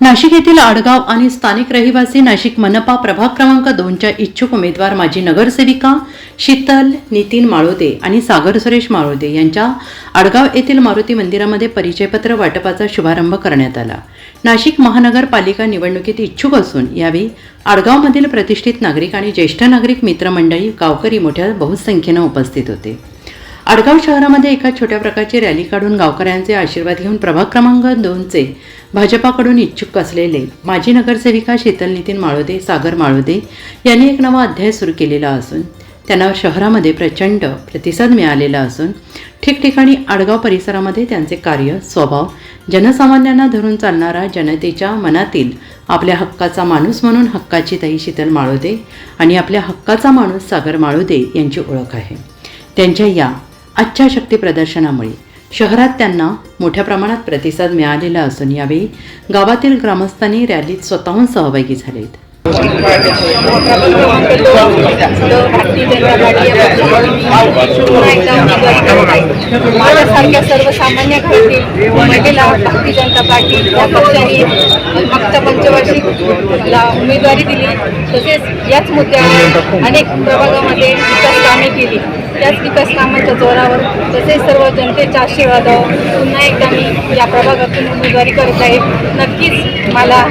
नाशिक येथील आडगाव आणि स्थानिक रहिवासी नाशिक मनपा प्रभाग क्रमांक 2च्या इच्छुक उमेदवार माजी नगरसेविका शीतल नितीन माळोदे आणि सागर सुरेश माळोदे यांच्या आडगाव येथील मारुती मंदिरामध्ये परिचयपत्र वाटपाचा शुभारंभ करण्यात आला। नाशिक महानगरपालिका निवडणुकीत इच्छुक असून यावेळी आडगावमधील प्रतिष्ठित नागरिक आणि ज्येष्ठ नागरिक मित्रमंडळी गावकरी मोठ्या बहुसंख्येने उपस्थित होते। आडगाव शहरामध्ये एका छोट्या प्रकारची रॅली काढून गावकऱ्यांचे आशीर्वाद घेऊन प्रभाग क्रमांक 2चे भाजपाकडून इच्छुक असलेले माजी नगरसेविका शीतल नितीन माळोदे सागर माळोदे यांनी एक नवा अध्याय सुरू केलेला असून त्यांना शहरामध्ये प्रचंड प्रतिसाद मिळालेला असून ठिकठिकाणी आडगाव परिसरामध्ये त्यांचे कार्य स्वभाव जनसामान्यांना धरून चालणारा जनतेच्या मनातील आपल्या हक्काचा माणूस म्हणून हक्काची ताई शीतल माळोदे आणि आपल्या हक्काचा माणूस सागर माळोदे यांची ओळख आहे। त्यांच्या या आजच्या शक्ती प्रदर्शनामुळे शहरात त्यांना मोठ्या प्रमाणात प्रतिसाद मिळालेला असून यावेळी गावातील ग्रामस्थांनी रॅलीत स्वतःहून सहभागी झालेत। माझ्यासारख्या सर्वसामान्य घरातील महिला भारतीय जनता पार्टी या पक्षाने मागच्या पंचवार्षिकला उमेदवारी दिली। तसेच याच मुद्द्यावर अनेक प्रभागामध्ये विकास कामे केली। त्याच विकास कामाच्या जोरावर तसेच सर्व जनतेच्या आशीर्वादावर पुन्हा एकदा मी या प्रभागातून उमेदवारी करत आहे। नक्कीच मला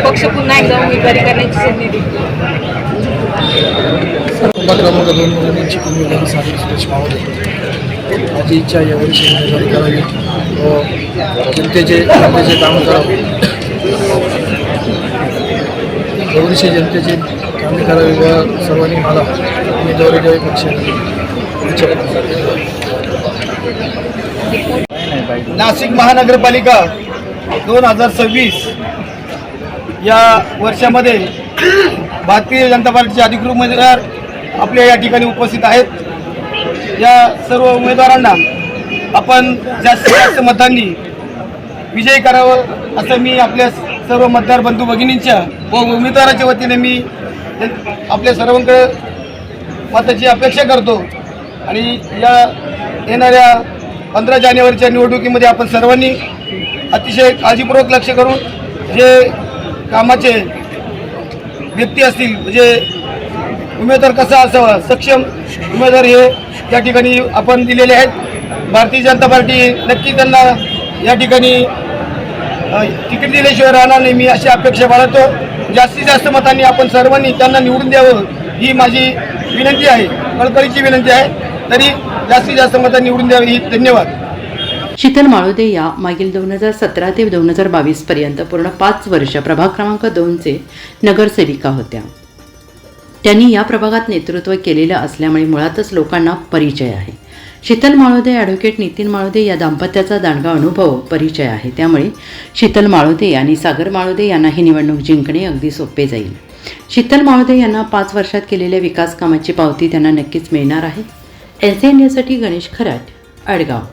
पक्ष पुन्हा एकदा उमेदवारी करण्याची संधी देईल। क्रमांक 2 मधून उमेदवारी सागर सुरेश माळोदे माझी इच्छा आहे यावर्षी उमेदवारी करावी व जनतेचे काम करावे। यावर्षी जनतेचे कामे करावे व सर्वांनी मला उमेदवारी द्यावी पक्ष। नाशिक महानगरपालिका 2026 या वर्षामध्ये भारतीय जनता पार्टीचे अधिकृत उमेदवार आपल्या या ठिकाणी उपस्थित आहेत। या सर्व उमेदवारांना आपण जास्तीत जास्त मतांनी विजयी करावं असं मी आपल्या सर्व मतदार बंधू भगिनींच्या व उमेदवाराच्या वतीने मी आपल्या सर्वांकडे मताची अपेक्षा करतो। आणि या येणाऱ्या 15 जानेवारीच्या निवडणुकीमध्ये आपण सर्वांनी अतिशय काळजीपूर्वक लक्ष करून जे कामाचे व्यक्ती असतील म्हणजे उमेदवार कसा असावा सक्षम उमेदवार हे या ठिकाणी आपण दिलेले आहेत। भारतीय जनता पार्टी नक्की त्यांना या ठिकाणी तिकीट दिल्याशिवाय राहणार नाही मी अशी अपेक्षा बाळगतो। जास्तीत जास्त मतांनी आपण सर्वांनी त्यांना निवडून द्यावं ही माझी विनंती आहे, कळकळीची विनंती आहे। तरी जास्तीत जास्त मतांनी निवडून द्यावी ही धन्यवाद। शीतल माळोदे या मागील 2017 ते 2022 पर्यंत पूर्ण 5 वर्ष प्रभाग क्रमांक 2चे नगरसेविका होत्या। त्यांनी या प्रभागात नेतृत्व केलेलं असल्यामुळे मुळातच लोकांना परिचय आहे। शीतल माळोदे ॲडव्होकेट नितीन माळोदे या दाम्पत्याचा दांडगा अनुभव परिचय आहे। त्यामुळे शीतल माळोदे आणि सागर माळोदे यांना ही निवडणूक जिंकणे अगदी सोपे जाईल। शीतल माळोदे यांना 5 वर्षात केलेल्या विकास कामाची पावती त्यांना नक्कीच मिळणार आहे। LCN न्यूजसाठी गणेश खराट, आडगाव।